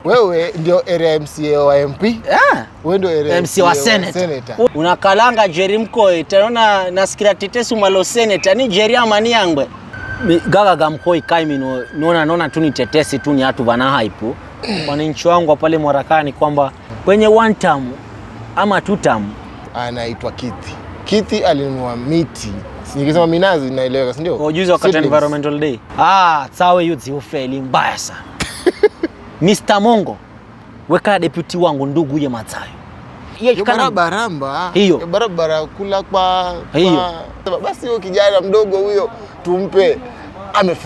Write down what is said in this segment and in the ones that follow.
Wewe ndio area MCA wa MP? Yeah. Wewe ndio area MCA wa Senator. Unakalanga Jerry Mkoi, tena nasikia tetesu malo Senator ni Jerry amani yangwe. Gaga gamkoi kaimi naona tu ni tetesi tu ni watu bana hype. Wananchi wangu pale Mwarakani kwamba kwenye one term ama two term anaitwa Kiti alinunua miti. Nikisema minazi naeleweka, si ndio? Ujuzi wakati environmental day. Sawa youth ufeli mbaya sana. Mr. Mongo, weka deputy wangu ndugu ye Matayo. Hiyo barabara. Hiyo barabara kula kwa basi huyo kijana mdogo huyo tumpe.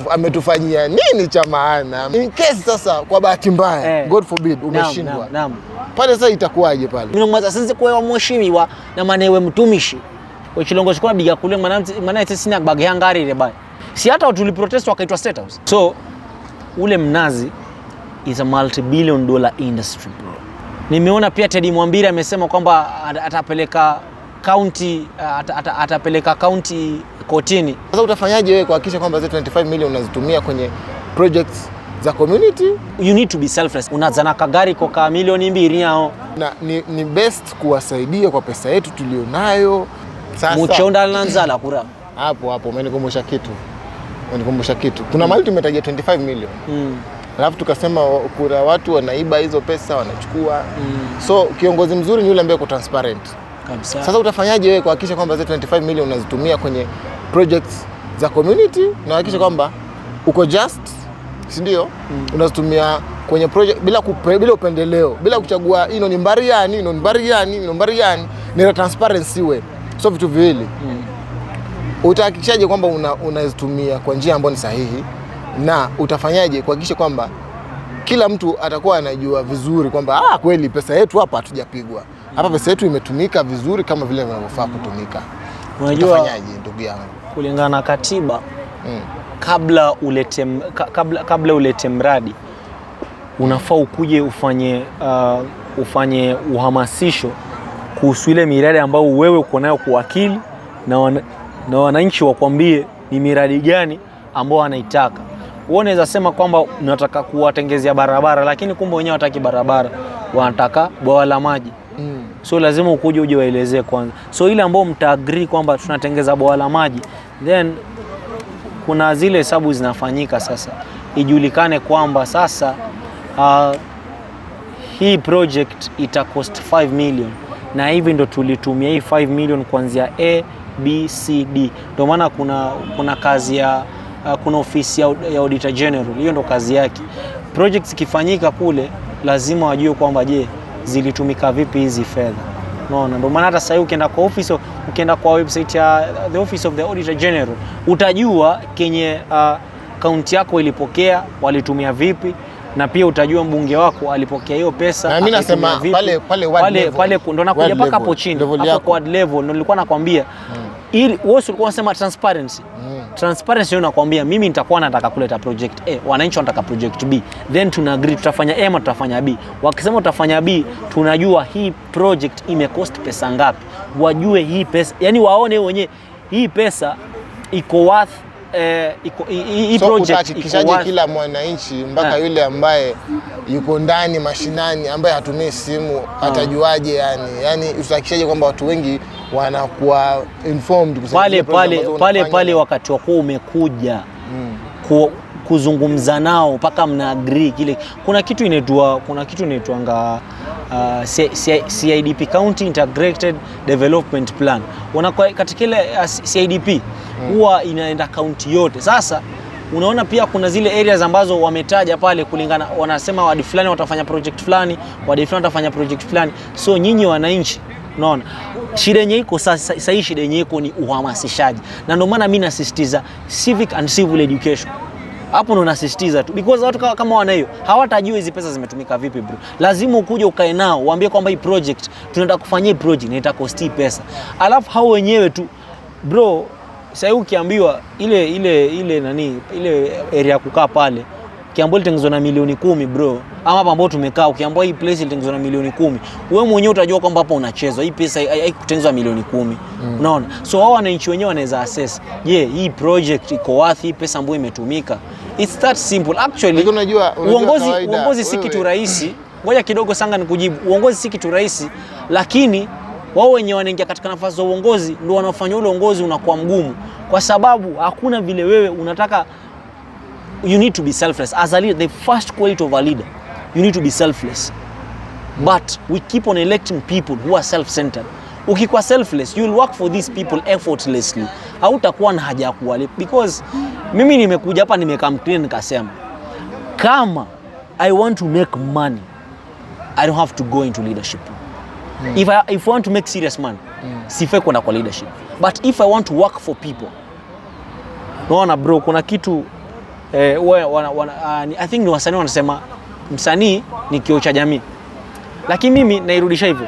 Ametufanyia nini cha maana? In case sasa kwa bahati mbaya, God forbid umeshindwa. Naam. Pale sasa itakuwaje pale? Mimi ngwaza sasa kwa mheshimiwa na manewe mtumishi. Kwa chilongo chikwa biga kule maana sisi bagi hangari ile baya. Si hata tuliprotest wakaitwa State House. So ule mnazi is a multi-billion dollar industry bro. Nimeona pia Teddy Mwambire amesema kwamba atapeleka county kotini. Sasa utafanyaje wewe kuhakikisha kwamba zile 25 million unazitumia kwenye projects za community? You need to be selfless. Unazana kagari kwa milioni 2 yao. Na ni best kuwasaidia kwa pesa yetu tulionayo. Sasa Muchonda lanzala kura. Hapo umenikumbusha kitu. Kuna mali tumetaja 25 million. Alafu tukasema kuna watu wanaiba hizo pesa wanachukua. So kiongozi mzuri ni yule ambaye yuko transparent. Kabisa. Sasa utafanyaje wewe kuhakikisha kwamba zile 25 million unazitumia kwenye projects za community na hakikisha kwamba uko just, si ndio? Unazitumia kwenye project bila upendeleo, bila kuchagua ino ni mbari gani, ni transparency wewe. So vitu viwili. Utahakikishaje kwamba unazitumia kwa njia ambayo ni sahihi? Na utafanyaje kuhakikisha kwamba kila mtu atakuwa anajua vizuri kwamba kweli pesa yetu hapa hatujapigwa. Hapa pesa yetu imetumika vizuri kama vile inavyofaa kutumika. Unajua utafanyaje ndugu yangu? Kulingana na katiba, kabla ulete mradi unafaa ukuje ufanye uhamasisho kuhusu ile miradi ambayo wewe uko nayo kuwakili na wananchi wakwambie ni miradi gani ambao wanaitaka. Wewe unaweza sema kwamba unataka kuwatengezea barabara lakini kumbe wenyewe wataki barabara, wanataka bwawa la maji. So lazima ukuje uje waelezee kwanza. So ile ambao mtaagree kwamba tunatengeza bwawa la maji, then kuna zile hesabu zinafanyika sasa. Ijulikane kwamba sasa hii project ita cost 5 million na hivi ndo tulitumia hii 5 million kuanzia A, B, C, D. Ndio maana kuna kazi ya kuna ofisi ya Auditor General. Hiyo ndo kazi yake. Projects ikifanyika kule lazima wajue kwamba zilitumika vipi hizi fedha. Unaona? Ndio maana hata sasa ukienda kwa website ya the Office of the Auditor General utajua kenye kaunti yako ilipokea walitumia vipi, na pia utajua mbunge wako alipokea hiyo pesa. Na mimi nasema pale ndo nakuja mpaka hapo chini hapo kwa level ndo nilikuwa nakwambia. Ili wewe ulikuwa unasema transparency. Transparency unakwambia mimi nitakuwa nataka kuleta project A, wananchi wanataka project B. Then tuna agree tutafanya A ama tutafanya B. Wakisema utafanya B, tunajua hii project imecost pesa ngapi. Wajue hii pesa, yani waone wenyewe hii pesa iko worth hii project iko kila mwananchi mpaka yule ambaye yuko ndani mashinani ambaye hatumii simu atajuaje yani usahakikishaje kwamba watu wengi wanakuwa informed pale wakati wako umekuja kuzungumza nao mpaka mna agree kile. Kuna kitu inaitwa CIDP, County Integrated Development Plan. Katika ile CIDP huwa inaenda county yote. Sasa unaona pia kuna zile areas ambazo wametaja pale kulingana, wanasema wadi fulani watafanya project fulani, wadi fulani watafanya project fulani. So nyinyi wananchi, unaona shida yenyewe iko sasa, hii shida yenyewe iko ni uhamasishaji. Na ndio maana mimi nasisitiza civic and civil education. Hapo ndo nasisitiza tu, because watu kama wana hiyo hawatajua hizi pesa zimetumika vipi bro. Lazima ukuje ukae nao uambie kwamba hii project tunaenda kufanyia hii project na itakosti pesa. Alafu hao wenyewe tu bro, sasa ukiambiwa ile area kukaa pale kiambo ilitengezwa na milioni 10 bro, ama hapa ambapo tumekaa ukiambiwa hii place ilitengezwa na milioni 10, wewe mwenyewe utajua kwamba hapa unachezwa. Hii pesa haikutengezwa milioni 10. Unaona? So hao wananchi wenyewe wanaweza assess, hii project iko worth hii pesa ambayo imetumika. It's that simple. Actually, Lakini unajua uongozi si kitu rahisi. Ngoja kidogo Sanga nikujibu. Uongozi si kitu rahisi, lakini wao wenyewe wanaingia katika nafasi za uongozi ndio wanafanya ule uongozi unakuwa mgumu, kwa sababu hakuna vile wewe unataka. You need to be selfless as a leader. The first quality of a leader, you need to be selfless. But we keep on electing people who are self-centered. Ukikuwa selfless, you will work for these people effortlessly. Hautakuwa na haja ya kuwalipa, because mimi nimekuja hapa nimekamclean nikasema kama I want to make money, I don't have to go into leadership. If I want to make serious money, sifai kwenda kwa leadership. But if I want to work for people, naona bro, kuna kitu I think ni wasanii wanasema msanii ni kioo cha jamii, lakini mimi nairudisha hivyo.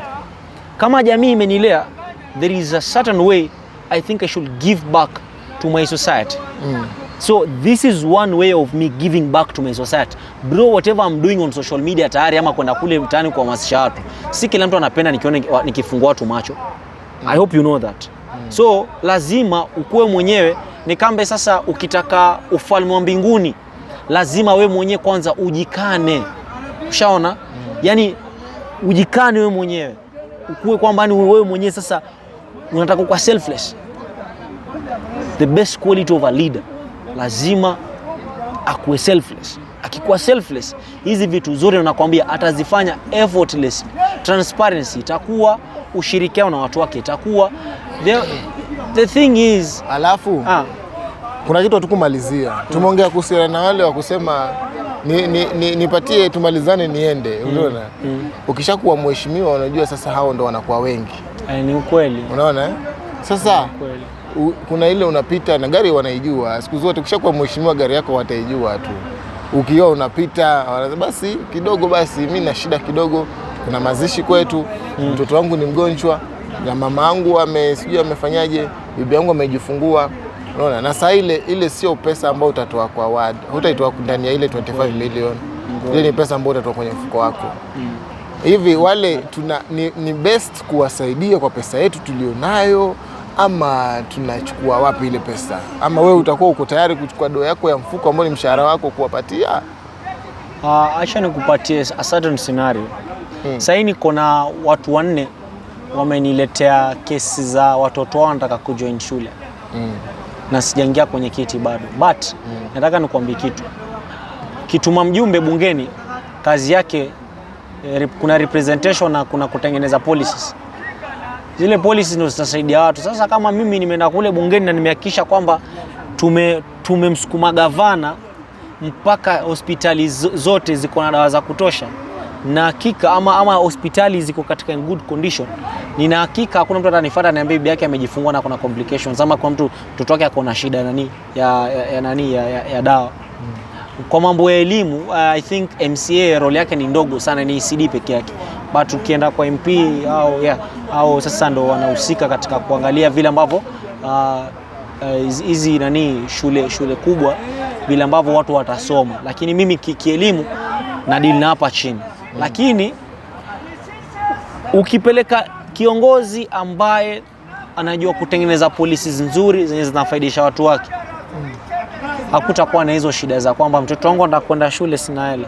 Kama jamii imenilea, there is a certain way I think I should give back to my society. So this is one way of me giving back to my society. Bro, whatever I'm doing on social media tayari, ama kwenda kule mtaani kuhamasisha watu, si kila mtu anapenda nikifungua watu macho. I hope you know that. So lazima ukue mwenyewe ni kambe. Sasa ukitaka ufalme wa mbinguni, lazima we mwenyewe kwanza ujikane. Ushaona? Yani ujikane we mwenyewe. Ukue kwamba ni wewe mwenyewe sasa unataka kuwa selfless. The best quality of a leader, lazima akuwe selfless. Akikuwa selfless, hizi vitu zote nakwambia atazifanya effortlessly. Transparency itakuwa, ushirikiano na watu wake itakuwa. The thing is, alafu kuna kitu tukumalizia. Tumeongea kuhusiana na wale wa kusema nipatie tumalizane niende. Unaona? Ukishakuwa mheshimiwa, unajua sasa hao ndo wanakuwa wengi. Ni ukweli. Unaona? Sasa kuna ile unapita na gari wanaijua. Siku zote ukishakuwa mheshimiwa, gari yako wataijua tu. Ukiwa unapita, basi kidogo, basi mimi na shida kidogo, kuna mazishi kwetu, mtoto wangu ni mgonjwa, na mama yangu sijui amefanyaje, bibi yangu amejifungua. Unaona? Na saa ile sio pesa ambayo utatoa kwa ward. Hutaitoa ndani ya ile 25 million. Ile ni pesa ambayo utatoa kwenye mfuko wako. Hivi wale ni best kuwasaidia kwa pesa yetu tulionayo, ama tunachukua wapi ile pesa? Ama wewe utakuwa uko tayari kuchukua doo yako ya mfuko ambao ni mshahara wako kuwapatia? Acha nikupatie a certain scenario. Sasa niko na watu 4 wameniletea kesi za watoto wao wanataka kujoin shule. Na sijaingia kwenye kiti bado. But nataka nikwambie kitu. Kituma mjumbe bungeni, kazi yake kuna representation na kuna kutengeneza policies. Zile policies ndio zitasaidia watu. Sasa kama mimi nimeenda kule bungeni na nimehakikisha kwamba tumemsukuma gavana mpaka hospitali zote ziko na dawa za kutosha, na hakika ama hospitali ziko katika in good condition, nina hakika hakuna mtu atanifuata niambie bibi yake amejifungua na kuna complications, ama kwa mtoto wake akona shida ya dawa. Kwa mambo ya elimu, I think MCA role yake ni ndogo sana, ni ECD peke yake. But ukienda kwa MP au sasa ndo wanahusika katika kuangalia vile ambavyo hizi shule kubwa vile ambavyo watu watasoma. Lakini mimi kielimu na deal na hapa chini. Lakini ukipeleka kiongozi ambaye anajua kutengeneza policies nzuri zenye zinafaidisha watu wake, hakutakuwa na hizo shida za kwamba mtoto wangu anataka kwenda shule sina hela.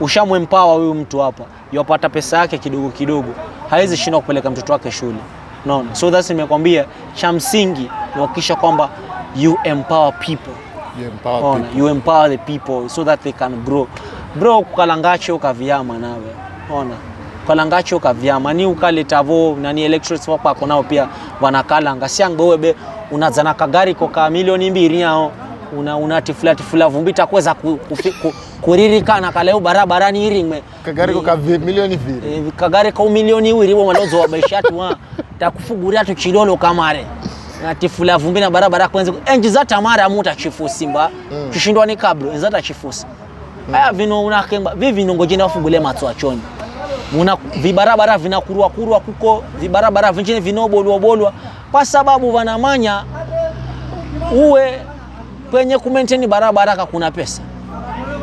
Ushamwempower huyu mtu hapa, yupata pesa yake kidogo kidogo, hawezi shinda kupeleka mtoto wake shule. No. So that's nimekwambia cha msingi ni kuhakikisha kwamba you empower people. You empower the people so that they can grow. Bro, kukalangacho kavyama nawe. Ona. Kukalangacho kavyama ni ukaletavo electrodes wako nao pia wanakalanga. Siangbe wewe unazana kagari kwa milioni 2 yao. Unatifula vumbi takweza kuririka na kaleo barabarani iringme kagari kwa milioni 2 kagari kwa milioni 2 bo malozo wa maishatu wa takufuguria tu chilolo kamare na tifula vumbi na barabara kwenza enji za tamara amuta chifu simba kishindwa ni kablo enzata chifusi haya vino unakemba vivi nongoje na ufungule matso achoni vibarabara vinakurua kuko vibarabara vinjine vinobolwa kwa sababu wanamanya uwe kwenye kumaintain barabara kuna pesa,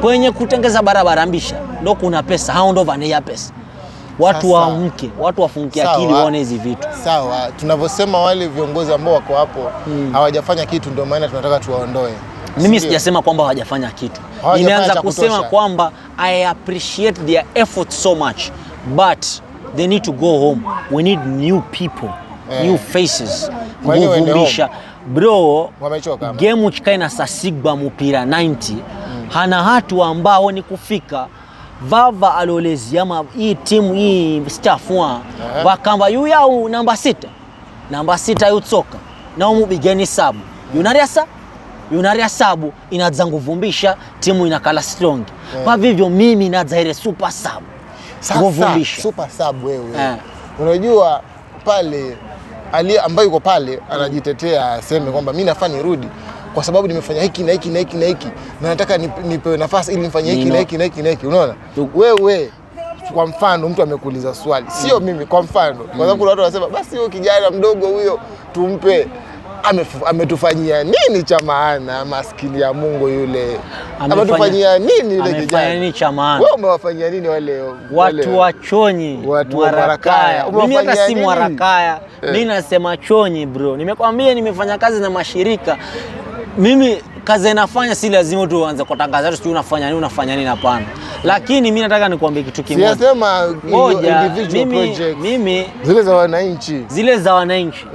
kwenye kutengeza barabara mbisha ndo kuna pesa, hao ndo vania pesa. Watu waamke, watu wafungie akili waone hizi vitu. Sawa, tunavyosema wale viongozi ambao wako hapo hawajafanya kitu, ndio maana tunataka tuwaondoe. Mimi sijasema kwamba hawajafanya kitu. nimeanza kusema kwamba I appreciate their effort so much, but they need to go home. We need new people, new faces. Nguvumbisha bro, game uchikae na sasigba mupira 90 hana hatu ambao ni kufika vava alolezi ama hii timu hii staff wa bakamba yu yao namba 6 yutsoka na umubigeni sabu yunaria sabu inadza nguvumbisha timu inakala strong pa vivyo mimi nadzaire super sabu nguvumbisha super sabu wewe unajua pale ali ambaye yuko pale anajitetea aseme kwamba mimi nafaa nirudi kwa sababu nimefanya hiki na hiki na hiki na hiki na nataka nipewe nafasi ili nifanye hiki na hiki na hiki na hiki. Unaona wewe, kwa mfano mtu amekuuliza swali, sio mimi, kwa mfano kwa sababu kuna watu wanasema basi huyo kijana mdogo huyo tumpe, ametufanyia nini cha maana? Maskini ya Mungu yule, ametufanyia nini yule kijana? Amefanya nini cha maana? Wewe umewafanyia nini wale watu wa Chonyi, watu wa Mwarakaya? Mimi hata si Mwarakaya, mimi nasema Chonyi bro. Nimekwambia nimefanya kazi na mashirika. Mimi kazi nafanya si lazima tu uanze kutangaza tu unafanya nini, hapana. Lakini mimi nataka nikwambie kitu kimoja. Siyasema individual projects. Mimi zile za wananchi.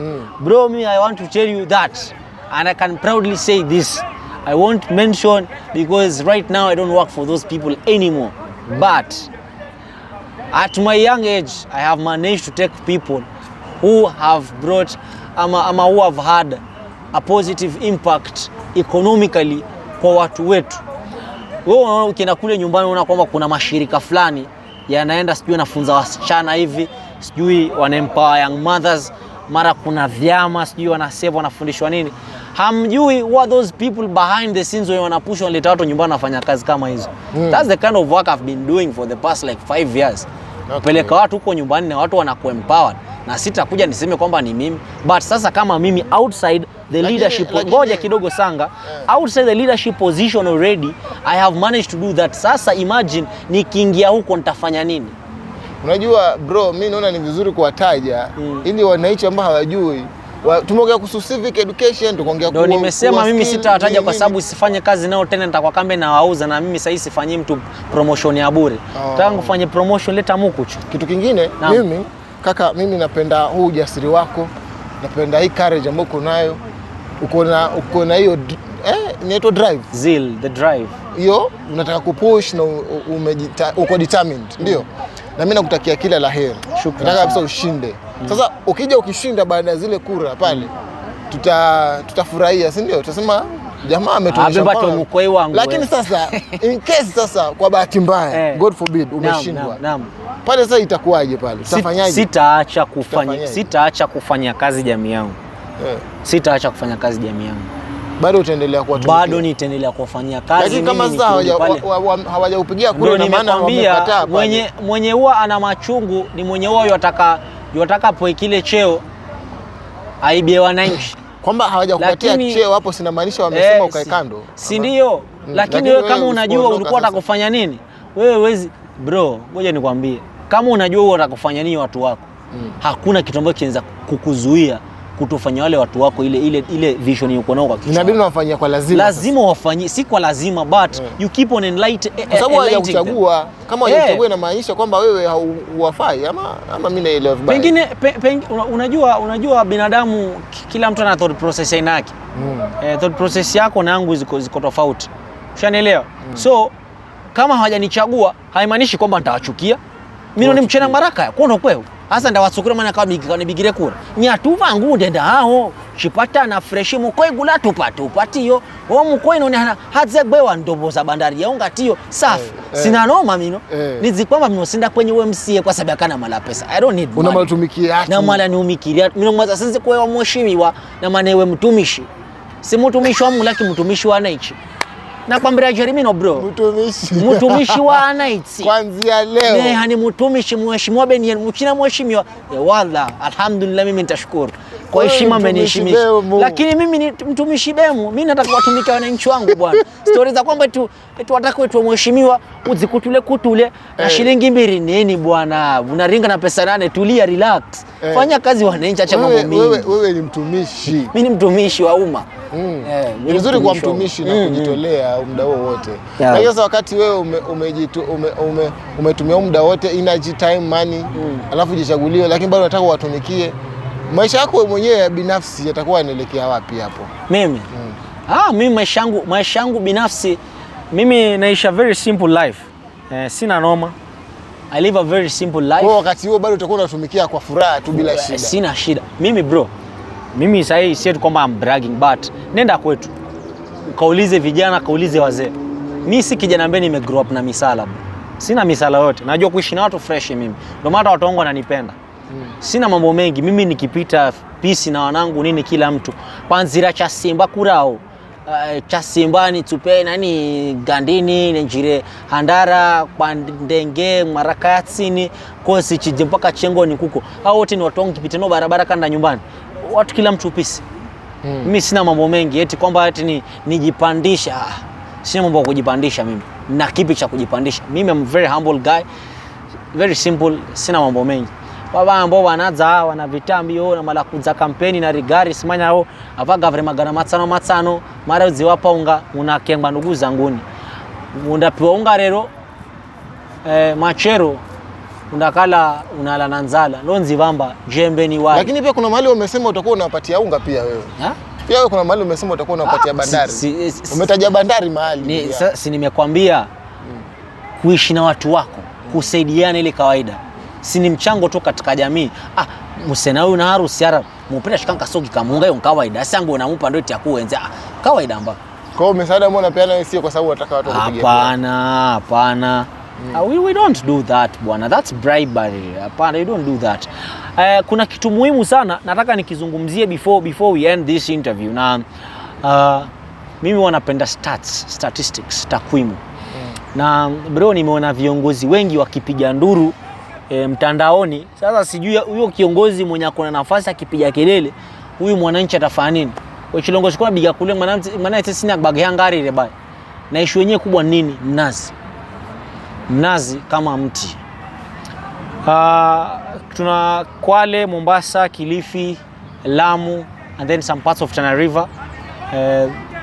Bro, I want to tell you that, and I can proudly say this. I won't mention because right now I don't work for those people anymore. But at my young age, I have managed to take people who have brought who have had a positive impact economically kwa watu wetu. Wewe unaona ukienda kule nyumbani unaona kwamba kuna mashirika fulani yanaenda sijui anafunza wasichana hivi, sijui wana empower young mothers, mara kuna vyama sijui wanasave wanafundishwa nini. Hamjui what those people behind the scenes when wanapush wanaleta watu nyumbani wanafanya kazi kama hizo. That's the kind of work I've been doing for the past like 5 years. Peleka watu huko nyumbani na watu wanakuwa empowered. Na sitakuja niseme kwamba ni mimi, but sasa kama mimi outside the leadership, ngoja kidogo Sanga, outside the leadership position already I have managed to do that. Sasa imagine nikiingia huko nitafanya nini? Unajua bro, mimi naona ni vizuri kuwataja ili wananchi ambao hawajui. Tumeongea kuhusu civic education, tukaongea ndio nimesema mimi sitawataja kwa sababu sifanye kazi nao tena, nitakuwa kambe na wauza, na mimi sasa sifanyii mtu promotion ya bure. Nataka kufanya promotion, leta mukuchu. Kitu kingine mimi kaka, mimi napenda huu ujasiri wako, napenda hii courage ambayo uko nayo, uko na hiyo inaitwa drive, zeal, the drive hiyo unataka kupush na uko determined, ndio. Na mimi nakutakia kila laheri, nataka kabisa ushinde. Sasa ukija ukishinda baada ya zile kura pale, tutafurahia, si ndio? Tutasema jamaa ametuonyesha wangu. Lakini sasa in case sasa kwa bahati mbaya God forbid umeshindwa, pale sasa itakuwaje pale? Tutafanyaje? Sitaacha kufanya kazi jamii yangu. Sitaacha kufanya kazi jamii yangu. Bado utaendelea kuwatumikia? Bado nitaendelea kufanya kazi. Lakini kama sasa hawajaupigia kura na maana wamekataa pale. Mwenye huwa ana machungu ni mwenye huwa yataka po kile cheo aibie wananchi. Kwamba hawajakupatia cheo hapo sinamaanisha wamesema ukae kando. Si ndio? Lakini wewe kama unajua ulikuwa utakufanya nini? Wewe wezi bro, ngoja nikwambie. Kama unajua wewe utakufanya nini watu wako, hakuna kitu ambacho kinaweza kukuzuia kutofanya wale watu wako ile vision uko nao kwa kichwa. Inabidi wafanyie kwa lazima. Lazima wafanyie, si kwa lazima, but you keep on enlightening. Kwa sababu hawajakuchagua. Kama hawajakuchagua inamaanisha kwamba wewe hauwafai ama mimi naelewa vibaya. Pengine unajua binadamu kila mtu ana thought process yake. Thought process yako na yangu ziko tofauti. Ushanielewa? So kama hawajanichagua haimaanishi kwamba nitawachukia. Mimi ni mchana Mwarakaya kuona kweo. Hasa ndawasukura maana kama nibigire kura. Nyatuva ngu ndenda hao chipata na fresh mukoi gula tupatiyo. Wo mukoi none hadzegwe wa ndobo za bandari ya ungatiyo safi. Sina noma mino. Nizikwamba mino sinda kwenye UMCA kwa sababu kana mala pesa. I don't need money. Unamatumikia na mala ni umikiria. Mino mwaza sinzi kwa mheshimiwa na manewe mtumishi. Si mtumishi wa mulaki mtumishi wa naichi. Na kwambia Jeremino bro, mtumishi wa anaiti kuanzia leo hani mtumishi mheshimiwa Benien mchina mheshimiwa wala alhamdulillah, mimi nitashukuru kwa heshima ameniheshimisha. Lakini mimi ni mtumishi bemu, mimi nataka watumike wananchi wangu bwana. Stories za kwamba tu wataka wetu mheshimiwa uzikutule na shilingi 2 nini bwana, unaringa na pesa 8, tulia, relax. Fanya kazi wananchi, acha mambo mingi. Wewe ni mtumishi. Mimi ni mtumishi wa umma. Ni vizuri kwa mtumishi na kujitolea muda wote. Na sasa wakati wewe umetumia muda wote, energy, time, money, alafu jichaguliwe, lakini bado unataka watumikie, maisha yako mwenyewe binafsi yatakuwa yanaelekea wapi hapo? Mimi mimi maisha yangu binafsi, mimi naisha very simple life. Sina noma. I live a very simple life. Kwa wakati huo bado utakuwa unatumikia kwa furaha tu bila shida. Sina shida. Mimi bro, mimi sasa si kwamba I'm bragging, but nenda kwetu ukaulize vijana, kaulize wazee. Mimi si kijana ambaye nimegrow up na misala bro. Sina misala yote. Najua kuishi na watu fresh mimi. Ndio maana watu wangu wananipenda. Sina mambo mengi. Mimi nikipita peace na wanangu nini kila mtu. Panzira cha Simba kurao. Cha Simba ni tupe nani Gandini, Njire, Handara, Pandenge, Marakatsini, Kosi chije mpaka Chengoni kuko. Hao wote ni watu wangu kipita no barabara kanda nyumbani. Watu kila mtu peace. Mimi sina mambo mengi eti kwamba eti nijipandisha. Sina mambo ya kujipandisha mimi. Na kipi cha kujipandisha? Mimi am very humble guy. Very simple, sina mambo mengi. Baba ambao wanaza wana vitambi na malakuza kampeni na rigari simanya hao avaga vre magana matsano mara ziwapa unga unakengwa ndugu zanguni. Undapiwa unga rero machero undakala unala nanzala lonzi vamba jembe ni wali. Lakini pia kuna mahali umesema utakuwa unapatia unga pia wewe. Pia wewe kuna mahali umesema utakuwa unapatia bandari. Umetaja bandari mahali. Si nimekwambia kuishi na watu wako, kusaidiana ile kawaida. Si ni mchango tu katika jamii. Musena huyu na harusi ara mupenda shikanka soki kamunga hiyo kawaida. Sangu unamupa ndio tia kuenza. Kawaida amba. Kwa hiyo msaada mbona pia nawe sio kwa sababu unataka watu wakupige. Hapana. We don't do that bwana. That's bribery. Hapana, you don't do that. Kuna kitu muhimu sana nataka nikizungumzie before we end this interview. Na mimi wanapenda statistics, takwimu. Na bro, nimeona viongozi wengi wakipiga nduru mtandaoni. Sasa sijui huyo kiongozi mwenye akona nafasi akipiga kelele, huyu mwananchi atafanya nini? Kwa chilongozi kwa biga kule mwananchi sina bagaya ngari ile bai. Na issue yenyewe kubwa nini? Mnazi kama mti. Tuna Kwale, Mombasa, Kilifi, Lamu and then some parts of Tana River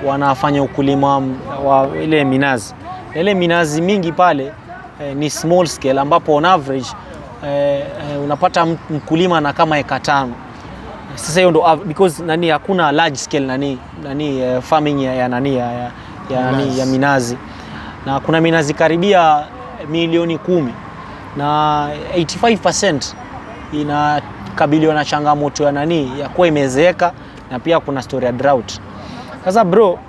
wanafanya ukulima wa ile minazi. Ile minazi mingi pale ni small scale ambapo on average unapata mkulima na kama eka 5. Sasa hiyo ndo because nani hakuna large scale farming ya minazi. Na kuna minazi karibia milioni 10 na 85% inakabiliwa na changamoto ya kuwa imezeeka na pia kuna story ya drought. Sasa bro,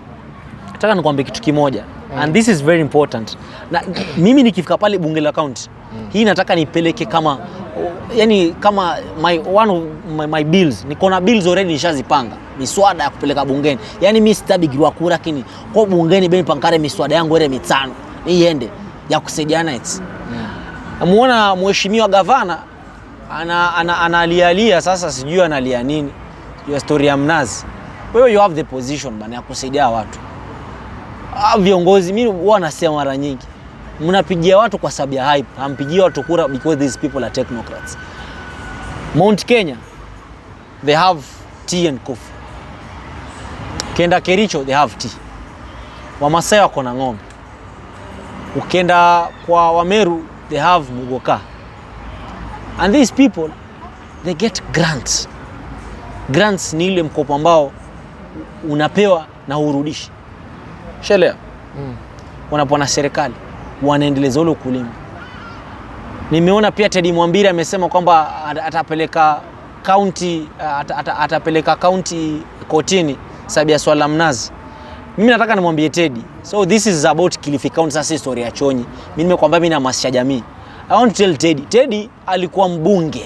nataka nikwambie kitu kimoja. And this is very important. Na mimi nikifika pale bunge la county, hii nataka nipeleke kama my bills. Niko na bills already nishazipanga. Miswada ya kupeleka bungeni. Yani mimi sitabigirwa kura lakini kwa bungeni beni pankare miswada yangu ile 5 iende ya kusaidiana eti. Muona mheshimiwa gavana analialia sasa sijui analia nini. Hiyo story ya mnazi. Wewe you have the position bana ya kusaidia watu. Viongozi mimi huwa nasema mara nyingi mnapigia watu kwa sababu ya hype, hampigia watu kura because these people are technocrats. Mount Kenya they have tea and coffee. Kenda Kericho they have tea. Wamasai wako na ng'ombe. Ukenda kwa Wameru they have mugoka. And these people they get grants. Grants ni ile mkopo ambao unapewa na urudishi. Shelea. Wanapona serikali wanaendeleza ule ukulima. Nimeona pia Teddy Mwambire amesema kwamba atapeleka county kotini sababu ya swala mnazi. Mimi nataka nimwambie Teddy. So this is about Kilifi County, sasa story ya Chonyi. Mimi nimekwambia mimi nahamasisha jamii. I want to tell Teddy. Teddy alikuwa mbunge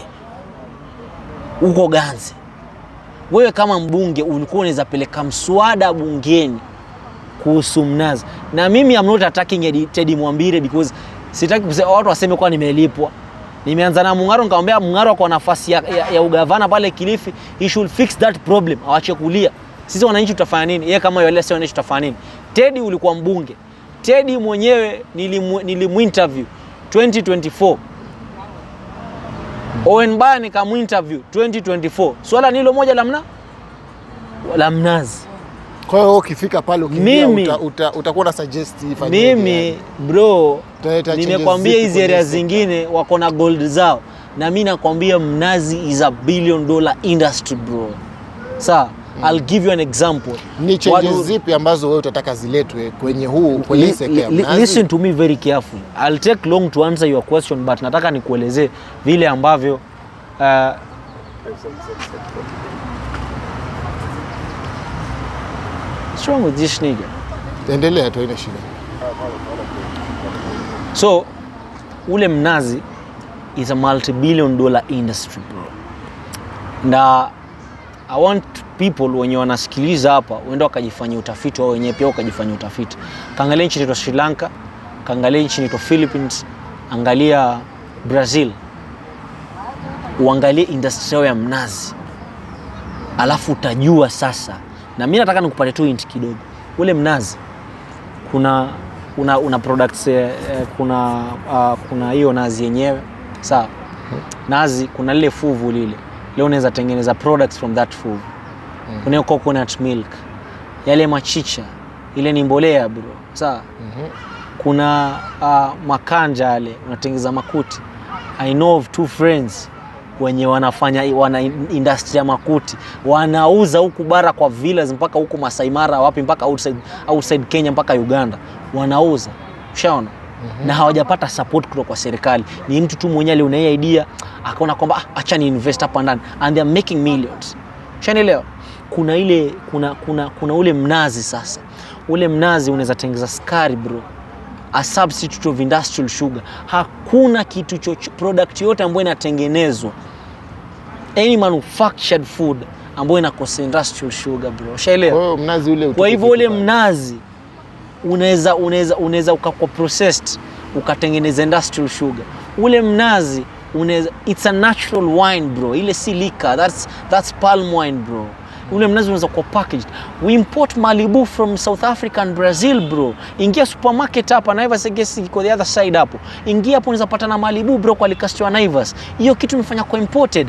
uko Ganze. Wewe kama mbunge ulikuwa unaweza peleka mswada bungeni kuhusu mnazi. Na mimi I'm not attacking Teddy Mwambire because sitaki kusema watu waseme kwa nimelipwa. Nimeanza na Mungaro nikamwambia Mungaro kwa nafasi ya ugavana pale Kilifi, he should fix that problem. Awache kulia. Sisi wananchi tutafanya nini? Yeye kama yule sio wananchi tutafanya nini? Teddy ulikuwa mbunge. Teddy mwenyewe nilimuinterview 2024. Owen Baya nikamuinterview 2024. Swala ni hilo moja la mnazi. Kwa hiyo ukifika pale ukiingia utakuwa na suggest ifanyike. Mimi bro, nimekwambia hizi area zingine wako na gold zao, na mimi nakwambia mnazi is a $1 billion industry bro. Sawa, I'll give you an example. Ni changes zipi ambazo wewe utataka ziletwe kwenye sekta ya mnazi? Listen to me very carefully. I'll take long to answer your question, but nataka nikuelezee vile ambavyo what's wrong with this nigga? Endelea tu, ina shida. So ule mnazi is a multi-billion-dollar industry bro. Na I want people wenye wanasikiliza hapa waende wakajifanyia utafiti wao wenyewe, pia wakajifanyia utafiti. Kaangalia nchi inaitwa Sri Lanka, kaangalia nchi inaitwa Philippines, angalia Brazil. Uangalie industry yao ya mnazi. Alafu utajua sasa. Na mimi nataka nikupatie tu hint kidogo. Ule mnazi una products kuna hiyo nazi yenyewe. Sawa. Nazi kuna lile fuvu lile. Leo unaweza tengeneza products from that fuvu. Kuna coconut milk. Yale machicha, ile ni mbolea bro. Sawa. Kuna makanja yale unatengeneza makuti. I know of 2 friends wenye wana industry ya makuti, wanauza huku bara kwa villas mpaka huku Masai Mara wapi mpaka outside Kenya mpaka Uganda wanauza. Ushaona? Na hawajapata support kutoka kwa serikali. Ni mtu tu mwenyewe una idea akaona kwamba acha ni invest hapa ndani and they are making millions. Ushaelewa? Kuna ule mnazi sasa. Ule mnazi unaweza tengeneza sukari bro. A substitute of industrial sugar. Hakuna kitu product yote ambayo inatengenezwa any manufactured food ambayo inakosa industrial sugar bro. Ushaelewa? Kwa hiyo mnazi ule kwa hivyo ule mnazi unaweza ukakuwa processed ukatengeneza industrial sugar. Ule mnazi it's a natural wine bro. Ile si liquor, that's palm wine bro. Ule mnazi unaweza kuwa packaged. We import Malibu from South Africa and Brazil bro. Ingia supermarket hapa Naivas, I guess iko the other side hapo. Ingia hapo unaweza pata na Malibu bro kwa likastwa Naivas. Hiyo kitu imefanya kwa imported.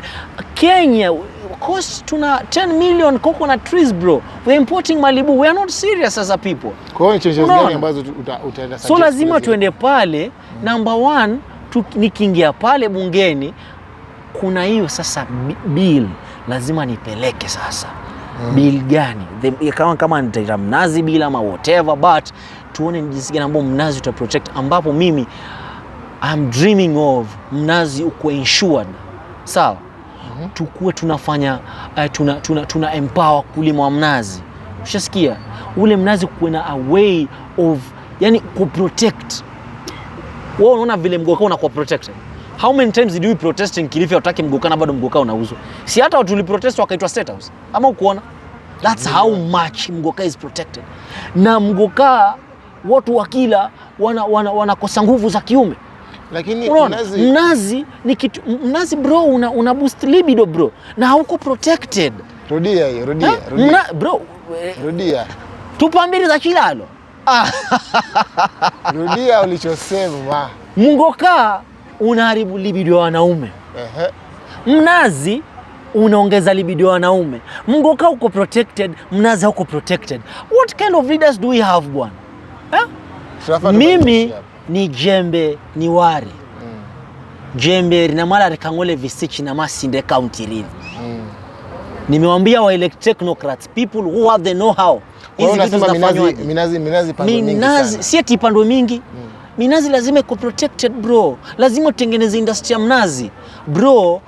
Kenya cost tuna 10 million coconut trees bro. We're importing Malibu. We are not serious as a people. Kwa hiyo changes gani ambazo utaenda so lazima tuende pale. Number 1 nikiingia pale bungeni kuna hiyo sasa bill lazima nipeleke sasa. Bill gani? Kama nitaita mnazi bill ama whatever, but tuone jinsi gani ambapo mnazi uta protect, ambapo mimi I'm dreaming of mnazi uko insured. Sawa? Tukue tunafanya tuna empower kulima wa mnazi. Ushasikia? Ule mnazi kuwe na a way of yani ku protect. Wewe unaona vile mgoka unakuwa protected. How many times did we protest in Kilifi utaki mgoka na bado mgoka unauzwa? Si hata watu tuliprotest wakaitwa State House. Ama ukuona? That's how much mgoka is protected. Na mgoka watu wakila wanakosa nguvu za kiume. Lakini mnazi ni kitu, mnazi bro una boost libido bro na hauko protected. Rudia hiyo, rudia. Bro, rudia. Tupa mbili za Chilalo. Rudia ulichosema. Mgoka unaharibu libido ya wanaume. Mnazi unaongeza libido ya wanaume. Mgoka uko protected, mnazi uko protected. What kind of leaders do we have bwana? Mimi ni jembe ni wari. Jembe na mala rekangole visichi na masinde county rini. Nimewambia wa elect technocrats, people who have the know-how. Hizi vitu zinafanywa minazi pando mingi sana. Si ati pando mingi. Minazi lazima iko protected bro. Lazima utengeneze industry ya mnazi. Bro,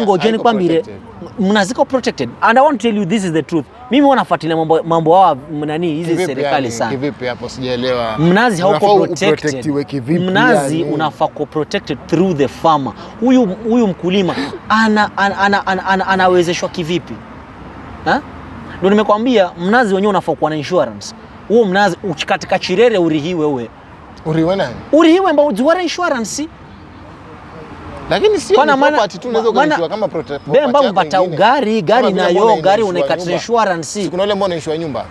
ngoja nikwambie mnazi iko protected. And I want to tell you this is the truth. Mimi wanafuatilia mambo hao nani hizi serikali sana. Kivipi hapo sijaelewa. Mnazi hauko protected. Mnazi unafaa ku protected through the farmer. Huyu mkulima anawezeshwa kivipi? Ndio nimekwambia mnazi wenyewe unafaa kuwa na insurance. Huo mnazi ukikatika Chirere urihiwe wewe. Urihiwe nani? Urihiwe ambao ujiwara insurance. Lakini sio ni property tu unaweza kuinsure kama property. Bemba mbata gari nayo gari unaikata insurance. Kuna wale ambao wanainsure nyumba.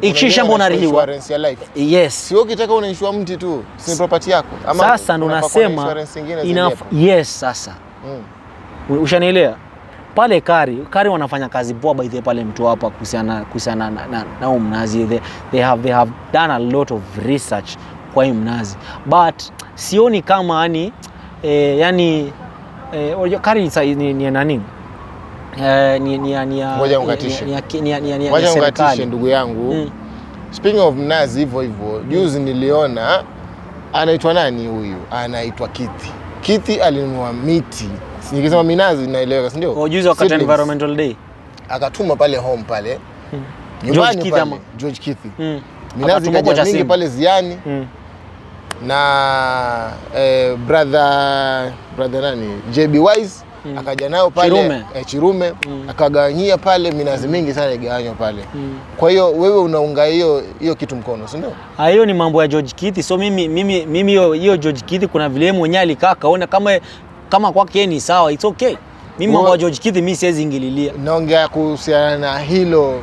Ikisha mbona rihiwa insurance ya life. Yes. Sio ukitaka unainsure mti tu, si property yako. Ama sasa ndo nasema yes sasa. Ushanielewa? pale Kari wanafanya kazi poa by the pale mtu hapa kuhusiana na mnazi. They have done a lot of research kwa hii mnazi, but sioni kama yani Kari ni nani ngoja ungatishe ndugu yangu. Speaking of mnazi hivyo juzi niliona anaitwa nani huyu, anaitwa Kithi alinunua miti. Nikisema minazi naeleweka, si ndio? Juzi wakati environmental day akatuma pale home pale nyumbani pale George Kithi. Minazi kaja mingi pale Ziani. Na brother nani JB Wise akaja nao pale Chirume akagawanyia pale minazi mingi sana igawanywa pale. Kwa hiyo wewe unaunga hiyo kitu mkono, si ndio? Hiyo ni mambo ya George Kithi. So mimi hiyo George Kithi kuna vile mwenyewe alikaa kaona kama kwake ni sawa, it's okay. Mimi mambo ya George Kithi mimi siwezi ingililia. Naongea kuhusiana na hilo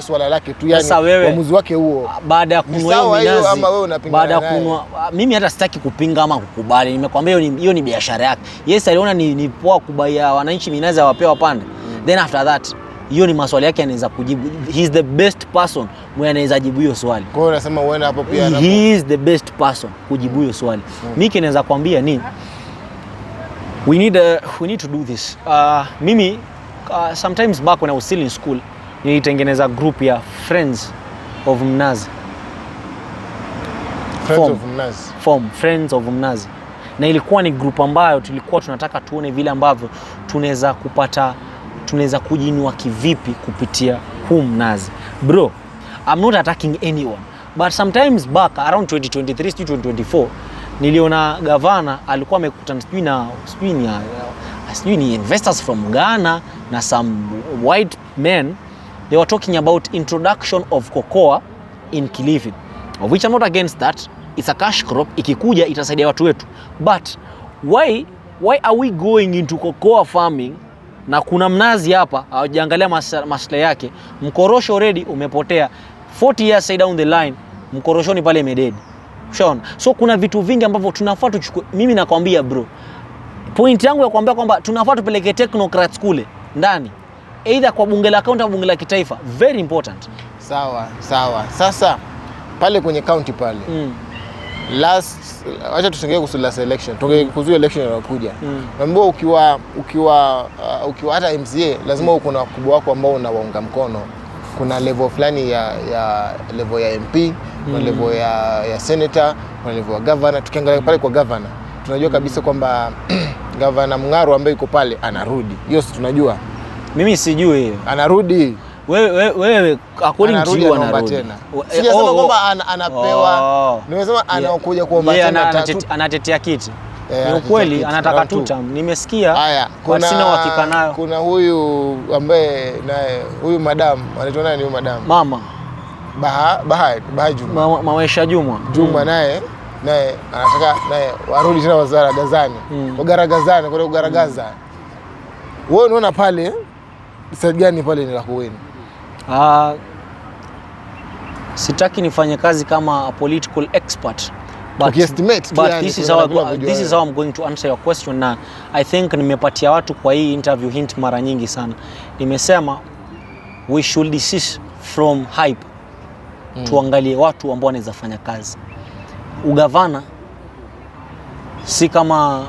swala lake tu, yani uamuzi wake huo baada ya kununua hiyo minazi. Baada ya kununua, mimi hata sitaki kupinga ama kukubali. Nimekwambia hiyo ni biashara yake. Yes, aliona ni poa kubaya wananchi minazi awapewa pande. Then after that hiyo ni maswali yake, anaweza kujibu. He is the best person mwenye anaweza jibu hiyo swali. Kwa hiyo unasema uenda hapo pia hapo. He is the best person kujibu hiyo swali. Mimi kinaweza kuambia ni we need to do this. Mimi sometimes back when I was still in school nilitengeneza group ya Friends of Mnazi. Friends of Mnazi. Na ilikuwa ni group ambayo tulikuwa tunataka tuone vile ambavyo tunaweza kujinua kivipi kupitia huu mnazi. Bro, I'm not attacking anyone, but sometimes back around 2023 to 2024 niliona gavana alikuwa amekutana sijui ni investors from Ghana na some white men. They were talking about introduction of cocoa in Kilifi, of which I'm not against that. It's a cash crop, ikikuja itasaidia watu wetu, but why are we going into cocoa farming na kuna mnazi hapa hawajaangalia maslahi yake? Mkorosho already umepotea 40 years down the line, mkoroshoni pale imededi. Ushaona? So kuna vitu vingi ambavyo tunafaa tuchukue. Mimi nakwambia bro, point yangu ya kuambia kwamba tunafaa tupeleke technocrats kule ndani, either kwa bunge la kaunti au bunge la kitaifa, very important. Sawa. Sasa pale kwenye county pale acha tusongee kuhusu last election. Kuhusu election inayokuja. Naomba ukiwa hata MCA lazima uko na wakubwa wako ambao unawaunga mkono. Kuna level fulani ya level ya MP, kuna level ya senator, kuna level ya governor. Tukiangalia pale kwa governor, tunajua kabisa kwamba Governor Mung'aro ambaye yuko pale anarudi. Hiyo si tunajua. Mimi sijui hiyo. Anarudi. Wewe according to you anarudi. Sijasema kwamba anapewa. Nimesema anakuja kuomba tena anatetea kiti. Ni ukweli anataka tutam. Nimesikia kwa sina uhakika nayo. Kuna huyu ambaye naye huyu madam anaitwa nani huyu madam? Mama Baha Juma. Mawesha Juma naye anataka naye warudi tena wazara gazani. Ugaragazani kwa ugaragaza. Wewe unaona pale sasa gani pale ni la kuwini? Sitaki nifanye kazi kama a political expert, but this is how I'm going to answer your question. Na I think nimepatia watu kwa hii interview hint mara nyingi sana. Nimesema we should desist from hype. Tuangalie watu ambao wanaweza fanya kazi. Ugavana si kama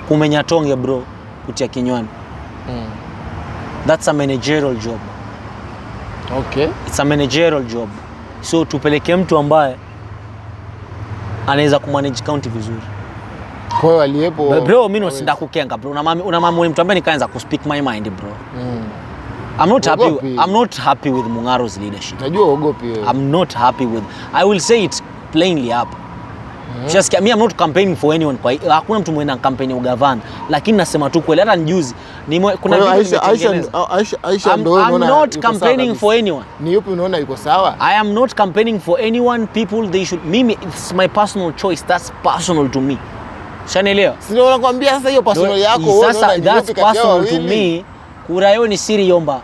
kumenya tonge bro kutia kinywani. That's a managerial job. Okay. It's a managerial job. So tupeleke mtu ambaye anaweza kumanage county vizuri. Kwa hiyo aliyepo bro, mimi nosenda kukenga bro. Una mambo mtu ambaye nikaanza ku speak my mind bro. I'm not happy with Mung'aro's leadership. Najua uogopi wewe. I'm not happy with. I will say it plainly hapa. Just me, I'm not campaigning for anyone. Hakuna mtu mwenye campaign ugavana, lakini nasema tu kweli hata nijuzi kuna video Aisha ndio unaona. I'm not campaigning for anyone. Ni yupi unaona yuko sawa? I am not campaigning for anyone. People they should it's my personal choice. That's personal to me. Shanaelewa? Sio unakwambia sasa hiyo personal yako wewe sasa that's personal to me. Kura hiyo ni siri yomba.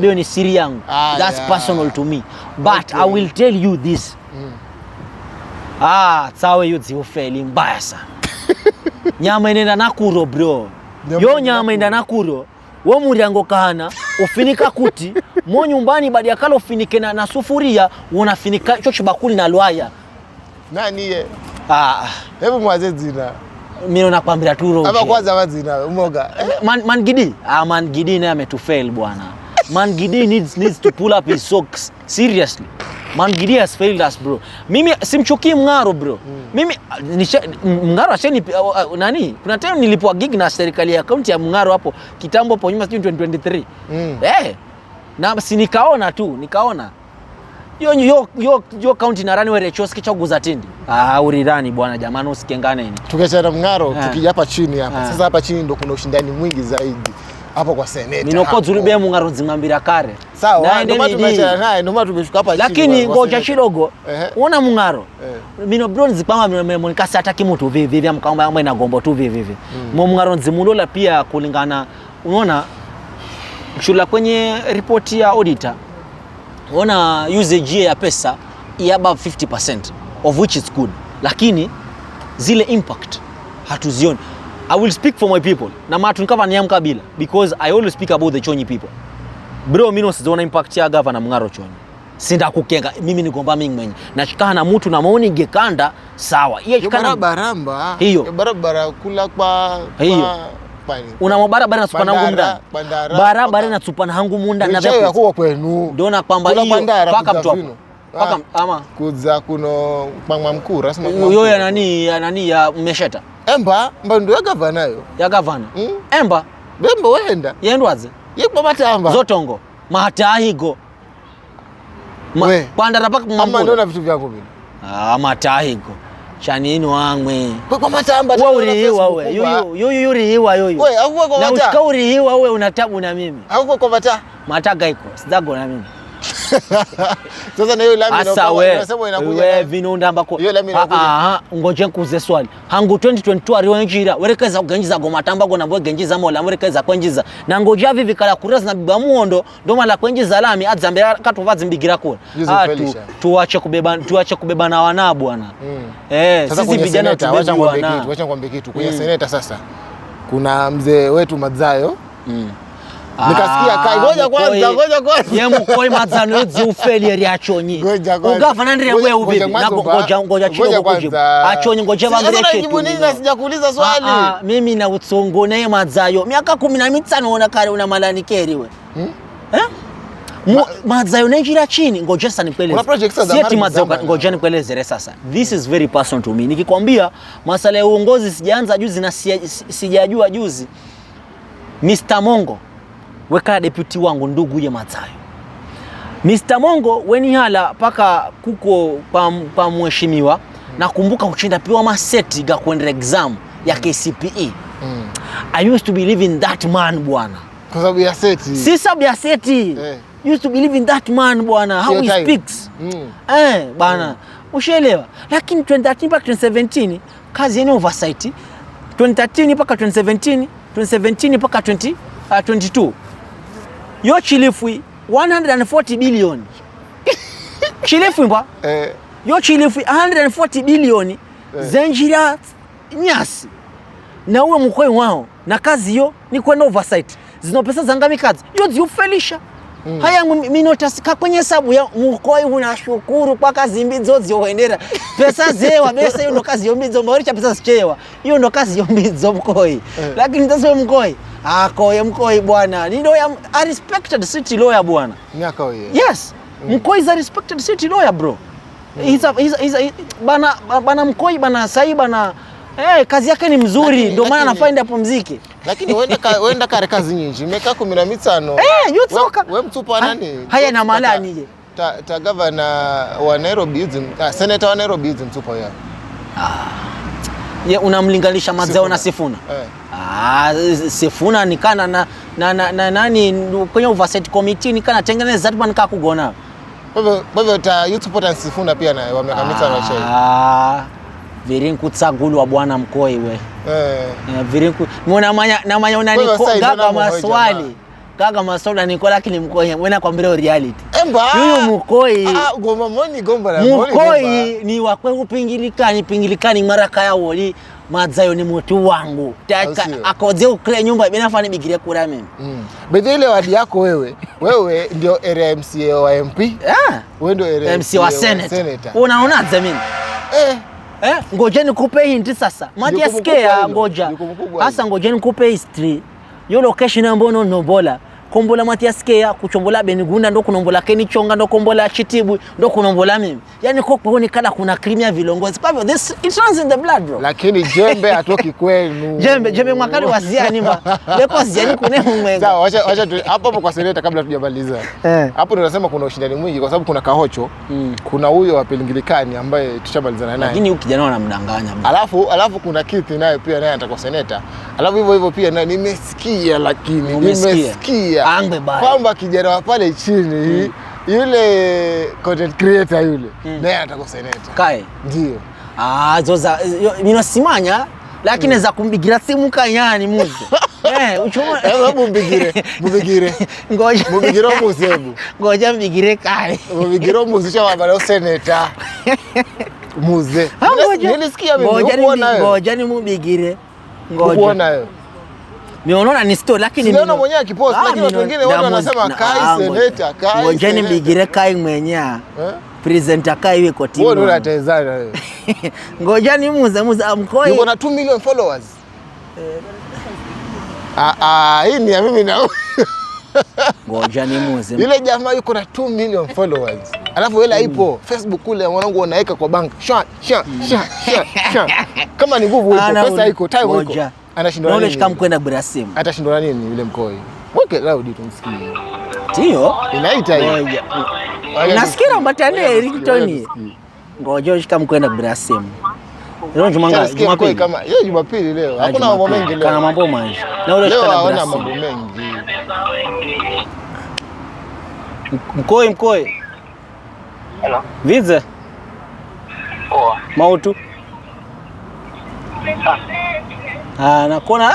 Hiyo ni siri yangu. That's personal to me. But I will tell you this. Sawa yuzi ufeli mbaya sana. Nyama inaenda Nakuru bro. yo nyama enda nakuro wo muriango kahana ufinika kuti mo nyumbani baada ya kala ufinike na sufuria unafinika cho chibakuli na lwaya nani ye hebu mwaze zina mimi nakwambia tu roho hapa kwanza wazina umoga man Gidi man Gidi naye ametufail bwana. Man Gidi needs to pull up his socks seriously. Man Gidi has failed us bro. Mimi simchukii Mngaro bro. Mimi Mngaro asheni nani? Kuna time nilipwa gig na serikali ya kaunti ya Mngaro hapo kitambo hapo nyuma 2023. Na si nikaona yo county na rani were choski cha guzatindi. Urirani bwana jamani usikengane ni. Tukiachana Mngaro tukija hapa chini hapa. Sasa hapa chini ndo kuna ushindani mwingi zaidi. Hapo kwa seneta. Minoko zurubia Mngaro zingambira kare. Sawa, ndio maana tumeachana naye, ndio maana tumeshuka hapa chini. Lakini ngoja kidogo. Unaona Mngaro. Mino bro nzipanga mmonikasi hataki mtu vivi mkaomba yangu ina gombo tu vivi. Mngaro nzimulola pia kulingana unaona shula kwenye ripoti ya auditor. Unaona usage ya pesa ya above 50% of which is good. Lakini zile impact hatuzioni. I will speak for my people. Na matu nikava niyam kabila because I always speak about the Chonyi people. Bro mimi siziona impact ya governor Mngaro Chonyi. Sinda kukenga mimi nigomba mingi mwenye. Nachikana na mtu na maoni gekanda sawa. Hiyo chikana barabara. Hiyo barabara kula kwa una barabara na supana hangu munda. Barabara na supana hangu munda na vya kuwa kwenu. Ndona kwamba hiyo paka mtu hapo. Paka ama kuza kuno mama mkuu rasmi. Hiyo ya nani ya Mesheta. Emba ndio ya governor nayo. Ya governor. Emba wenda. Yendwaze. Yekwa matamba. Zotongo. Mahatahigo. Pandara paka mama. Ama ndio na vitu vyako vile. Matahigo. Chanini wangwe. Kwa matamba wewe urihiwa wewe. Yo urihiwa yo. Wewe au kwa mata. Na ushika urihiwa wewe unatabu na mimi. Au kwa mata. Mataga iko. Sidago na mimi. Sasa na hiyo lami unasema inakuja. Wewe vinunda ambako. Ngoje nkuze swali. Hangu 2022 ariyo njira werekeza kugenjiza go matamba go nabo genjiza mola werekeza kwenjiza. Na ngoja vivi kala kureza na biba muondo ndo mala kwenjiza lami adzambe katuvazi mbigira kwa. Tuache kubeba na wana bwana. Sisi vijana wacha ngombe kitu. Kwenye seneta sasa kuna mzee wetu Madzayo. Nikasikia kai ngoja kwanza. Ye mkoi Madzano yozi ufeli ya Chonyi. Ugavana ndire wewe ubibi. Ngoja chilo kujibu. Achonyi ngoja vambire chetu. Sasa jibu nini na sijakuuliza swali? Mimi na utsongo naye Madzayo. Miaka 15 una kare una malanikeri we. Madzayo nenjira chini ngoja sasa nikueleze. Sieti Madzayo ngoja nikueleze sasa. This is very personal to me. Nikikwambia masuala ya uongozi sijaanza juzi na sijajua juzi. Mr. Mongo weka deputy wangu ndugu ye Madzayo. Mr. Mongo weni hala paka kuko pa mheshimiwa nakumbuka uchinda piwa maseti ga kuendera exam ya KCPE. I used to believe in that man bwana. Kwa sababu ya seti. Si sababu ya seti. Used to believe in that man bwana. How he speaks. Bwana. Ushaelewa. Lakini 2013 mpaka 2017 kazi yene oversight. 2013 mpaka 2017 mpaka 2022. Yo chilifwi 140 billion. Chilifwi mba? Yo chilifwi 140 billion zenjira nyasi. Na uwe mkoi wao na kazi yo ni kwenda oversight. Zino pesa zangami kazi. Yo ziufelisha. Haya minotasika kwenye sabu ya mkoi unashukuru kwa kazi mbizo ziohendera. Pesa zewa besa yo ndo kazi yombizo mbawaricha pesa sichewa. Yo ndo kazi yombizo mkoi. Lakini taswe mkoi. Mkoi bwana. Ni lawyer, a respected city lawyer bwana. Miaka wewe. Yes. Mkoi is a respected city lawyer bro. Bana mkoi bana sai bana kazi yake ni mzuri ndio maana anafind hapo muziki. Lakini wenda kare kazi nyingi. Miaka 15. Yutsoka. Wewe mtupa nani? Haya na mala nije. Ta governor wa Nairobi senator wa Nairobi mtupa yeye. Ye unamlinganisha Madzayo na Sifuna. Sifuna nikana na nani kwenye oversight committee nikana tengeneza zatman kakugona. Kwa hivyo ta youth support Sifuna pia na wamekamita na chai. Virinku tsagulwa bwana mkoi we. Virinku mwana manya unanikoga maswali. Kaga maswali niko lakini mkoi wena kwambia reality. Huyu mkoi gomba moni gomba na mkoi ni wakwe upingilikani mara kaya woli Madzayo ni mtu wangu. Akoze ukule nyumba binafani bigire kura mimi. Bedhi ile wadi yako wewe ndio area MCA wa MP. Wewe ndio area MCA wa Senator. Unaonaje mimi? Ngoja nikupe hint sasa. Matias Kea ngoja. Sasa ngoja nikupe history. Yo location ambayo nobola. Kombola Matias Kea kuchombola Benigunda ndo kunombola Keni Chonga ndo kombola Chitibu ndo kunombola mimi. Yaani kokoni kana kuna cream viongozi. Kwa hivyo this it runs in the blood bro. Lakini jembe atoki kwenu. Jembe mwakali waziani ma. Leko ziani kune mwenga. Sawa, acha hapo kwa Senator kabla tujamaliza. Hapo tunasema kuna ushindani mwingi kwa sababu kuna Kahocho, kuna huyo wa Pilingilikani ambaye tushamalizana naye. Lakini huyu kijana anamdanganya. Alafu kuna Kithi naye pia naye atakuwa Senator. Alafu hivyo pia na nimesikia kwamba kijana wa pale chini yule content creator yule naye atakuwa Senator. Kai. Ndio. Zoza ninasimanya lakini za kumbigira simu kanyani muzi. Uchoma mubigire. Ngoja mubigire muzebu. Ngoja mbigire Kai. Mubigire muzisha wabalo Senator. Muze. Nilisikia mimi unaona wewe. Ngoja ni mubigire. Ngoja. Unaona wewe. Nimeona ni story lakini nimeona mwenyewe akipost lakini watu wengine wao wanasema Kai Senator, Kai. Ngoja ni mbigire Kai mwenyewe. Presenter Kai wewe kwa timu. Wewe unatezana wewe. Ngoja ni muze amkoi. Yuko na 2 million followers. Hii ni ya mimi na ngoja ni muze. Yule jamaa yuko na 2 million followers. Alafu wela ipo Facebook kule mwanangu unaweka kwa bank. Sha. Kama ni nguvu ipo, pesa iko, time iko. Anashindwa nini? Knowledge kama kwenda Brasim. Atashindwa nini yule Mkoi? Weke loud tumsikie. Ndio. Inaita hiyo. Nasikia mbatane ringtone. Ngoja kama kwenda Brasim. Leo Jumapili kama hiyo Jumapili leo. Hakuna mambo mengi leo. Kana mambo mengi. Na ule shikana Brasim. Mambo mengi. Mkoi. Hello. Vize? Poa. Mautu. Nakuona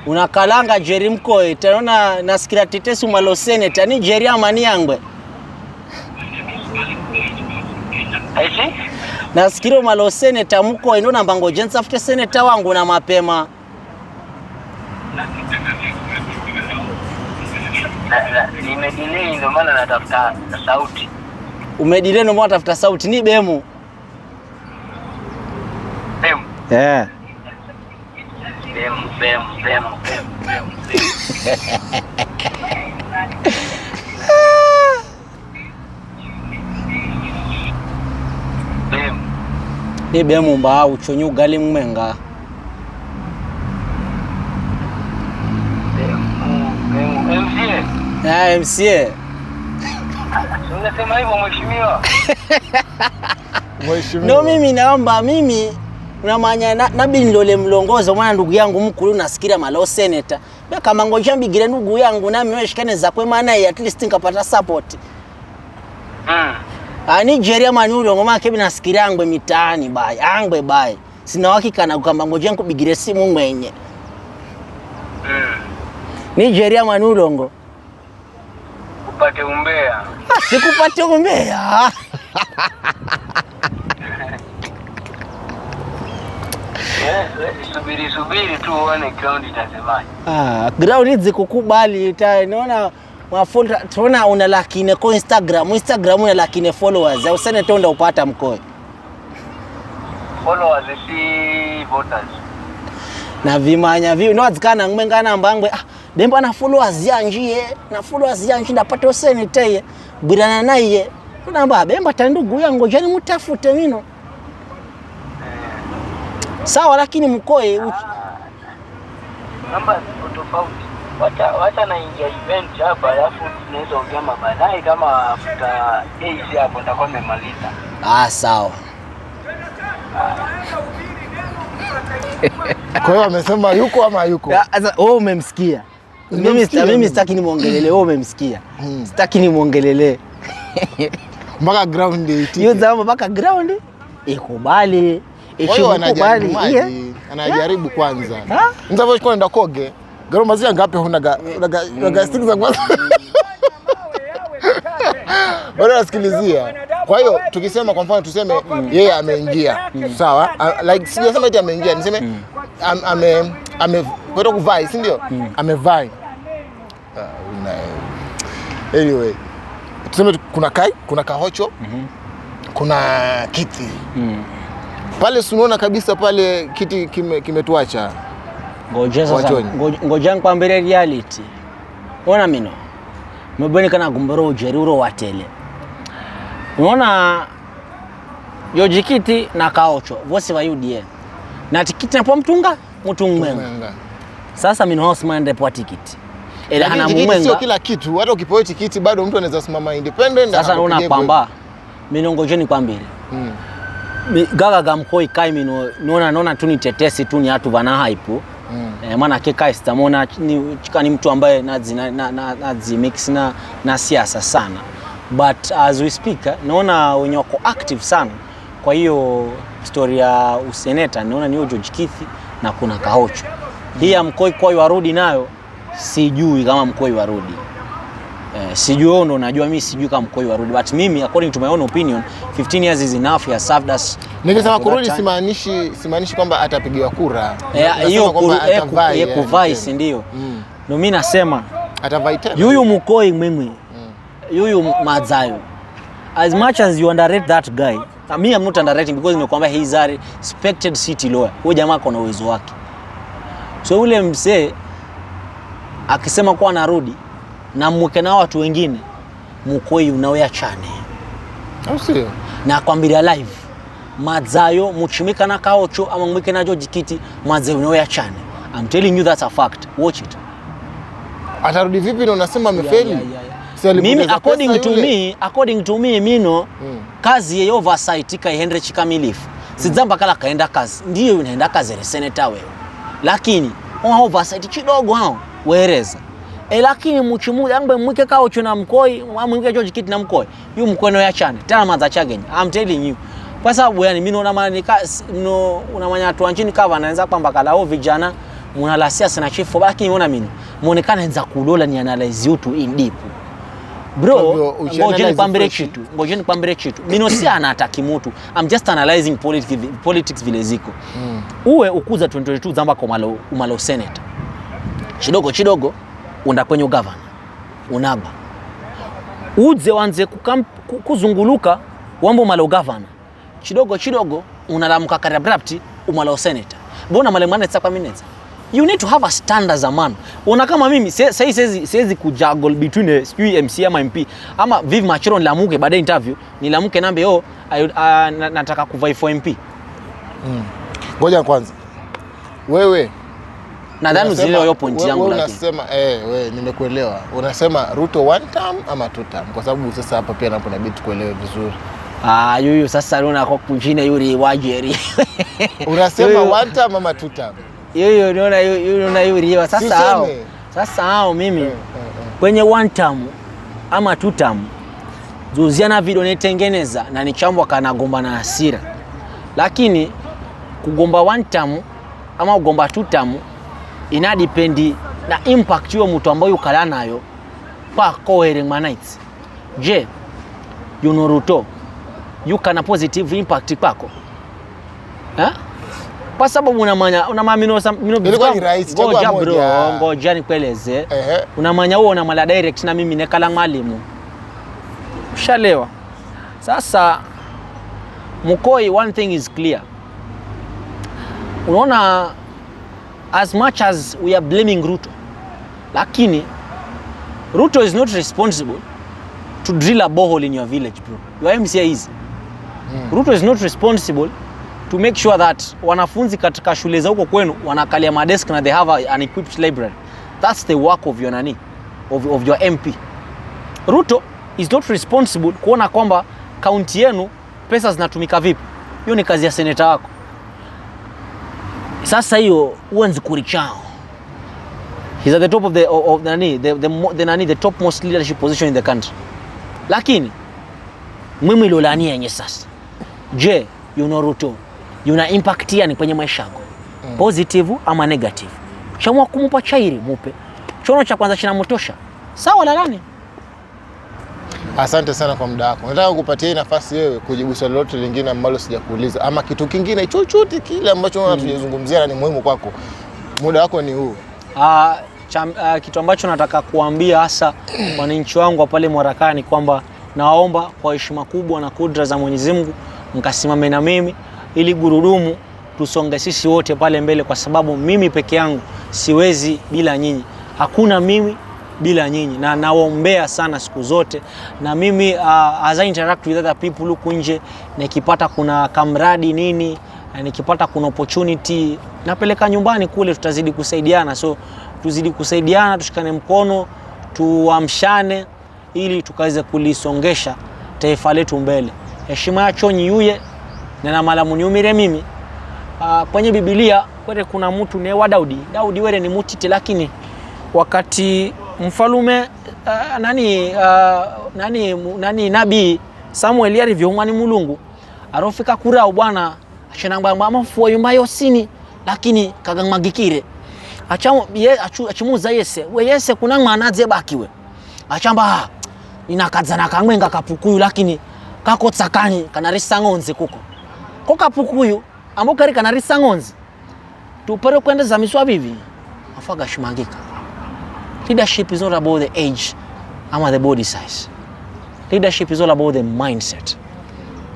unakalanga Jerry Mkoi tena nasikia tetesi malo Senator ni Jerry amani yangwe. Aisi? Nasikia malo Senator Mkoi ndo namba ngoje nsafute Senator wangu na mapema. Nimedelay ndio maana natafuta sauti. Umedelay ndio maana natafuta sauti ni Bemu. Bemu. Bemu. Ni Bemu mba uchonyu gali mmenga. MCA. Unasema hivyo mheshimiwa? No mimi naomba unamanya nabi ndole mlongozo mwana ndugu yangu mkulu nasikia malo Senator. Kama ngoja mbigire ndugu yangu nami weshikane za kwa maana at least nikapata support. Nigeria manyulo ngoma kebi nasikia angwe mitaani bai. Sina hakika na kama ngoja nkubigire simu mwenye. Nigeria manulongo. Upate umbea. Sikupate umbea. Subiri tu uone ground itasemaje. Ground hizi kukubali naona wafollow tunaona una lakini kwa Instagram una lakini followers au sana tonda upata Mkoi. Followers si voters. Na vimanya ndo azikana ngmengana mbangwe demba na followers yanjie ndapata Senator bidana naye namba bemba tandugu yangu jani mutafute mino. Sawa lakini Mkoi namba tofauti. Wacha na ingia event hapa alafu tunaweza ongea baadaye kama after days hapo nitakuwa nimemaliza. Sawa. Kwa hiyo amesema yuko ama yuko? Sasa wewe umemsikia. Mimi sitaki nimuongelelee, wewe umemsikia. Sitaki nimuongelelee. Mpaka ground iti. Hiyo zama mpaka ground ikubali. Ikubali. Anajaribu kwanza. Mtavyo kwenda koge. Garoma zia ngapi unaga stick za kwanza. Bora nasikilizia. Kwa hiyo tukisema kwa mfano tuseme yeye ameingia. Sawa? Like sijasema eti ameingia, niseme kwenda kuvai, si ndio? Amevai. Anyway, tuseme kuna Kai, kuna Kahocho, kuna Kiti. Pale unaona kabisa pale Kiti kimetuacha. Ngoja sasa, ngoja nikwambie reality. Ona mino. Mbona kana gumboro ujeruro watele. Unaona George Kiti na Kahocho vosi wa UDA. Na tikiti napo mtunga mwenga. Sasa mino house man report tikiti. Ila ana mwenga. Sio kila kitu. Hata ukipewa tikiti bado mtu anaweza simama independent. Sasa unaona kwamba mino ngoje nikwambie. Gaga gamkoi Kai mino naona tu ni tetesi tu ni watu vana hype. Maana Kai sitamona ni mtu ambaye nazi mix na siasa sana. But as we speak naona wenye wako active sana. Kwa hiyo story ya useneta naona ni George Kiti na kuna Kahocho. Hii ya Mkoi kwa warudi nayo sijui kama Mkoi warudi. Sijui ndo najua mimi sijui kama Mkoi warudi, but mimi according to my own opinion 15 years is enough. He has served us. Nikisema kurudi simaanishi kwamba atapigiwa kura. Hiyo kuvai si ndio? Ndio mimi nasema atavai tena. Yuyu Mkoi mimi. Yuyu Madzayo. As much as you underrate that guy, me I'm not underrating because nimekwambia he is a respected city lawyer. Huyo jamaa kuna uwezo wake. So ule msee akisema kwa anarudi na mweke na watu wengine Mkoi unaoya chane. Au sio? Na kwambia live Madzayo muchimika na Kahocho ama mweke na George Kiti Madzayo unaoya chane. I'm telling you that's a fact. Watch it. Atarudi vipi na unasema amefeli? Mimi according to me mino kazi ya oversight kaihendre chikamilifu. Sizamba kala kaenda kazi. Ndiyo unaenda kazi ya senator wewe. Lakini oversight kidogo hao weereza. Lakini mchimu yangu mwike Kahocho na Mkoi, mwike George Kiti na Mkoi. Yu mkono ya chane. Tena madza chagenya. I'm telling you. Kwa sababu yani mimi naona maana unamanya watu wanjini kava anaanza kwamba kala vijana mnala siasa na chifu, lakini unaona mimi muonekana enza kudola ni analyze you in deep. Bro, ngoja nikwambie kitu. Mimi si anataki mtu. I'm just analyzing politics vile ziko. Uwe ukuza 2022 zamba kwa umalo senator. Chidogo unda kwenye governor. Unaba. Uze wanze kuzunguluka wambo malo governor. Chidogo unalamuka karabrapti umalo senator. Bona male mwana tsapa minutes. You need to have a stand as a man. Una kama mimi siwezi kujuggle between MC ama MP ama Viv Machiro nilamuke baada interview nilamuke nambe nataka kuvai for MP. Ngoja kwanza. Wewe nadhani zile hiyo point yangu lakini. Unasema wewe nimekuelewa. Unasema Ruto one term ama two term kwa sababu sasa hapa pia napo inabidi kuelewa vizuri. Yuyu sasa unaona kwa kujina yuri wajeri. Unasema one term ama two term? Yuyu unaona yuri sasa hao mimi kwenye one term ama two term zuziana video nitengeneza na nichambwa kana gomba na hasira. Lakini kugomba one term ama kugomba two term ina dependi na impact yo mtu ambaye ukala nayo pa cohering manites. Je, you know Ruto you can a positive impact kwako? Kwa sababu unamamino ngoja nikueleze. Unamanya huo na mala direct na mimi nekala mwalimu. Ushalewa. Sasa Mkoi, one thing is clear. Unaona, as much as we are blaming Ruto, lakini Ruto is not responsible to drill a borehole in your village, bro. Your MCA is. Ruto is not responsible to make sure that wanafunzi katika shule za huko kwenu wanakalia madesk na they have an equipped library. That's the work of your of your MP. Ruto is not responsible kuona kwamba kaunti yenu pesa zinatumika vipi. Hiyo ni kazi ya seneta wako. Sasa hiyo uanze kurichao. He's at the top of the topmost leadership position in the country. Lakini mimi lolania yenye sasa. Je, Ruto yuna impact yani kwenye maisha yako? Positive ama negative? Chamwa kumupa chairi mupe. Chono cha kwanza chinamtosha. Sawa lalani. Asante sana kwa muda wako. Nataka kukupatia nafasi wewe kujibu swali lolote lingine ambalo sijakuuliza ama kitu kingine chochote kile ambacho tunazungumzia na ni muhimu kwako. Muda wako ni huu. Kitu ambacho nataka kuambia hasa wananchi wangu pale Mwarakani kwamba naomba kwa heshima kubwa na kudra za Mwenyezi Mungu mkasimame na mimi ili gurudumu tusonge sisi wote pale mbele, kwa sababu mimi peke yangu siwezi bila nyinyi. Hakuna mimi bila nyinyi, na nawaombea sana siku zote. Na mimi as I interact with other people huku nje, nikipata kuna kamradi nini, nikipata kuna opportunity napeleka nyumbani kule, tutazidi kusaidiana. So tuzidi kusaidiana, tushikane mkono, tuamshane ili tukaweze kulisongesha taifa letu mbele. Heshima ya chonyi yuye na malamu niumire mimi. Kwenye Biblia kwere kuna mtu ne wa Daudi were ni mutite, lakini wakati mfalume nabii Samuel alivyoumwa ni Mulungu, arofika kurao bwana ashenamba mafuwa yumba yosini, lakini kagangmagikire achimuza Yese kuna mwanaze bakiwe achamba inakadzana kamwenga kapukuyu, lakini kako tsakani kanarisa ngonzi kuko kapukuyu ambo kari kanarisa ngonzi tupere kwendeza miswa vivi afaga shimangika. Leadership is not about the age ama the body size. Leadership is all about the mindset.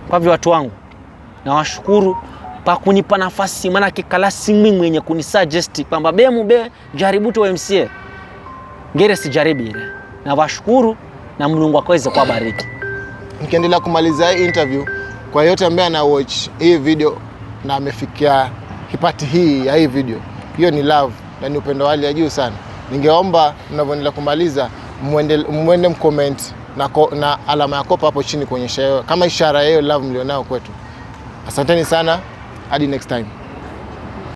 Kwa hivyo watu wangu, nawashukuru pa kunipa nafasi, maana kikalasi mimi mwenye kunisuggest kwamba be jaribu tu MCA. Ngere sijaribi ile. Nawashukuru na Mungu akaweze kuwabariki. Nikiendelea kumaliza hii interview, kwa yote ambaye ana watch hii video na amefikia kipati hii ya hii video, hiyo ni love na ni upendo hali ya juu sana. Ningeomba mnavyoendelea kumaliza mwende mcomment na alama ya kopa hapo chini kuonyesha kama ishara hiyo love mlionao kwetu. Asanteni sana, hadi next time.